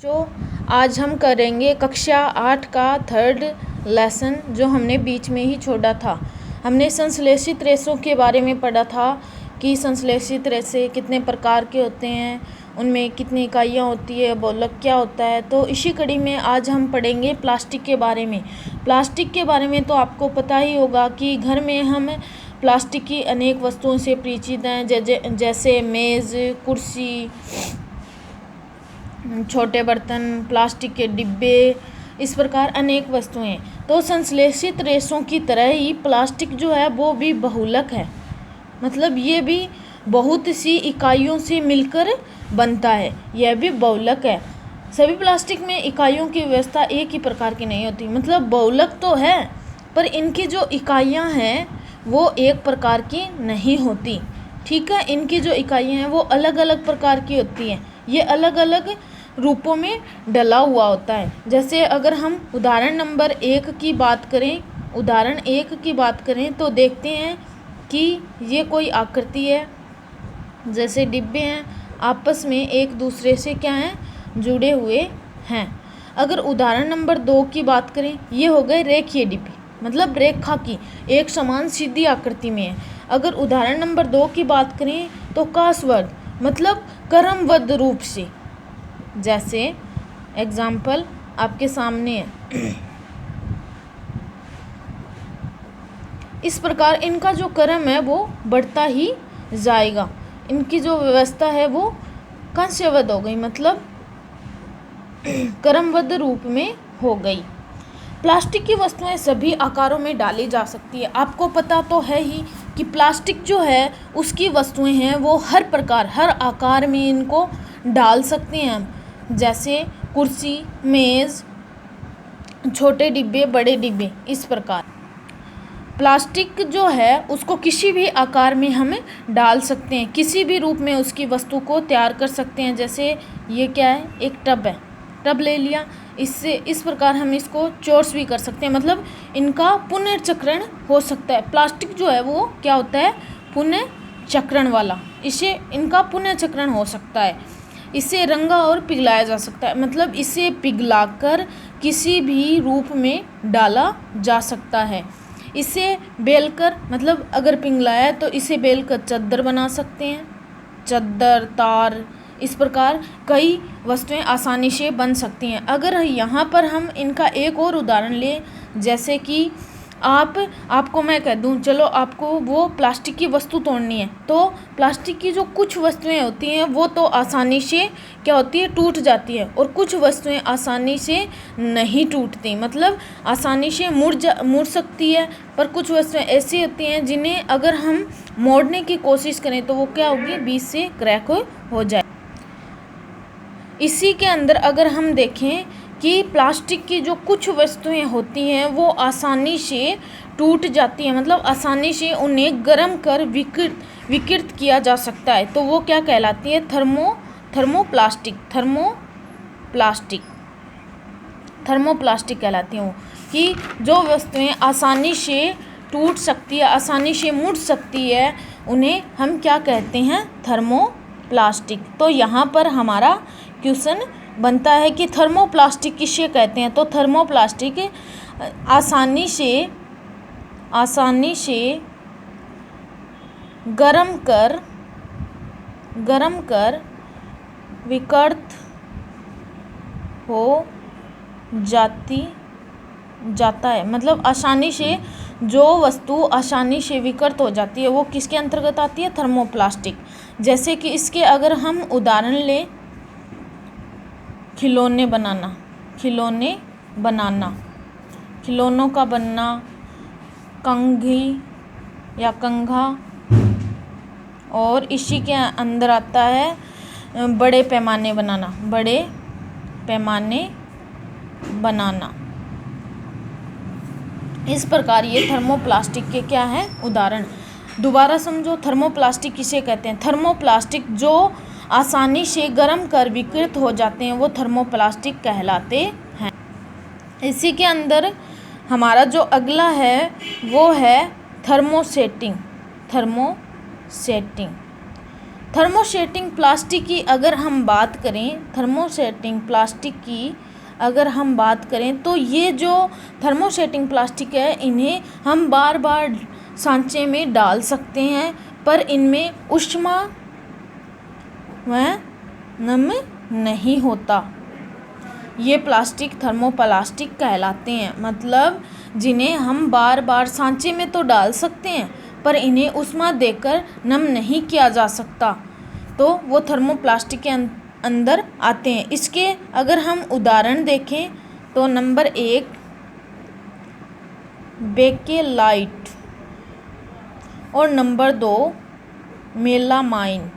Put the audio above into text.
जो आज हम करेंगे कक्षा 8 का थर्ड लेसन, जो हमने बीच में ही छोड़ा था। हमने संश्लेषित रेशों के बारे में पढ़ा था कि संश्लेषित रेशे कितने प्रकार के होते हैं, उनमें कितनी इकाइयाँ होती है, बहुलक क्या होता है। तो इसी कड़ी में आज हम पढ़ेंगे प्लास्टिक के बारे में। प्लास्टिक के बारे में तो आपको पता ही होगा कि घर में हम प्लास्टिक की अनेक वस्तुओं से परिचित हैं, जैसे मेज़, कुर्सी, छोटे बर्तन, प्लास्टिक के डिब्बे, इस प्रकार अनेक वस्तुएं। तो संश्लेषित रेशों की तरह ही प्लास्टिक जो है वो भी बहुलक है, मतलब ये भी बहुत सी इकाइयों से मिलकर बनता है, यह भी बहुलक है। सभी प्लास्टिक में इकाइयों की व्यवस्था एक ही प्रकार की नहीं होती, मतलब बहुलक तो है पर इनकी जो इकाइयां हैं वो एक प्रकार की नहीं होती। ठीक है, इनकी जो इकाइयां हैं वो अलग अलग प्रकार की होती हैं, ये अलग अलग रूपों में डला हुआ होता है। जैसे अगर हम उदाहरण नंबर 1 की बात करें तो देखते हैं कि ये कोई आकृति है, जैसे डिब्बे हैं, आपस में एक दूसरे से क्या हैं, जुड़े हुए हैं। अगर उदाहरण नंबर 2 की बात करें, ये हो गए रेखीय डिब्बे, मतलब रेखा की एक समान सीधी आकृति में है। अगर उदाहरण नंबर 2 की बात करें तो कासवर्ग, मतलब क्रमबद्ध रूप से, जैसे एग्जाम्पल आपके सामने है। इस प्रकार इनका जो क्रम है वो बढ़ता ही जाएगा, इनकी जो व्यवस्था है वो कंस्यबद्ध हो गई, मतलब क्रमबद्ध रूप में हो गई। प्लास्टिक की वस्तुएं सभी आकारों में डाली जा सकती है। आपको पता तो है ही कि प्लास्टिक जो है उसकी वस्तुएं हैं वो हर प्रकार, हर आकार में इनको डाल सकते हैं हम, जैसे कुर्सी, मेज़, छोटे डिब्बे, बड़े डिब्बे, इस प्रकार। प्लास्टिक जो है उसको किसी भी आकार में हम डाल सकते हैं, किसी भी रूप में उसकी वस्तु को तैयार कर सकते हैं। जैसे ये क्या है, एक टब है, टब ले लिया, इससे इस प्रकार हम इसको चोर्स भी कर सकते हैं, मतलब इनका पुनर्चक्रण हो सकता है। प्लास्टिक जो है वो क्या होता है, पुनर्चक्रण वाला, इसे इनका पुनर्चक्रण हो सकता है। इसे रंगा और पिघलाया जा सकता है, मतलब इसे पिघलाकर किसी भी रूप में डाला जा सकता है। इसे बेलकर, मतलब अगर पिघलाया तो इसे बेलकर चादर बना सकते हैं, चादर, तार, इस प्रकार कई वस्तुएं आसानी से बन सकती हैं। अगर यहाँ पर हम इनका एक और उदाहरण लें, जैसे कि आपको मैं कह दूं, चलो आपको वो प्लास्टिक की वस्तु तोड़नी है, तो प्लास्टिक की जो कुछ वस्तुएं होती हैं वो तो आसानी से क्या होती है, टूट जाती है, और कुछ वस्तुएं आसानी से नहीं टूटती, मतलब आसानी से मुड़ सकती है। पर कुछ वस्तुएं ऐसी होती हैं जिन्हें अगर हम मोड़ने की कोशिश करें तो वो क्या होगी, बीच से क्रैक हो जाए। इसी के अंदर अगर हम देखें कि प्लास्टिक की जो कुछ वस्तुएं होती हैं वो आसानी से टूट जाती हैं, मतलब आसानी से उन्हें गर्म कर विकृत किया जा सकता है, तो वो क्या कहलाती है, थर्मोप्लास्टिक कहलाती हैं। कि जो वस्तुएं आसानी से टूट सकती है, आसानी से मुड़ सकती है, उन्हें हम क्या कहते हैं, थर्मोप्लास्टिक। तो यहाँ पर हमारा क्वेश्चन बनता है कि थर्मोप्लास्टिक किसे कहते हैं, तो थर्मोप्लास्टिक आसानी से गर्म कर विकृत हो जाता है, मतलब आसानी से जो वस्तु आसानी से विकृत हो जाती है वो किसके अंतर्गत आती है, थर्मोप्लास्टिक। जैसे कि इसके अगर हम उदाहरण लें, खिलौने बनाना, खिलौनों का बनना, कंघी या कंघा, और इसी के अंदर आता है बड़े पैमाने बनाना। इस प्रकार ये थर्मोप्लास्टिक के क्या है, उदाहरण। दोबारा समझो, थर्मोप्लास्टिक किसे कहते हैं, थर्मोप्लास्टिक जो आसानी से गर्म कर विकृत हो जाते हैं वो थर्मोप्लास्टिक कहलाते हैं। इसी के अंदर हमारा जो अगला है वो है थर्मोसेटिंग। थर्मोसेटिंग प्लास्टिक की अगर हम बात करें, थर्मोसेटिंग प्लास्टिक की अगर हम बात करें तो ये जो थर्मोसेटिंग प्लास्टिक है इन्हें हम बार बार सांचे में डाल सकते हैं, पर इनमें ऊष्मा व नम नहीं होता। ये प्लास्टिक थर्मोप्लास्टिक कहलाते हैं, मतलब जिन्हें हम बार बार सांचे में तो डाल सकते हैं पर इन्हें ऊष्मा देकर नम नहीं किया जा सकता, तो वो थर्मोप्लास्टिक के अंदर आते हैं। इसके अगर हम उदाहरण देखें तो नंबर 1 बेकेलाइट और नंबर 2 मेलामाइन।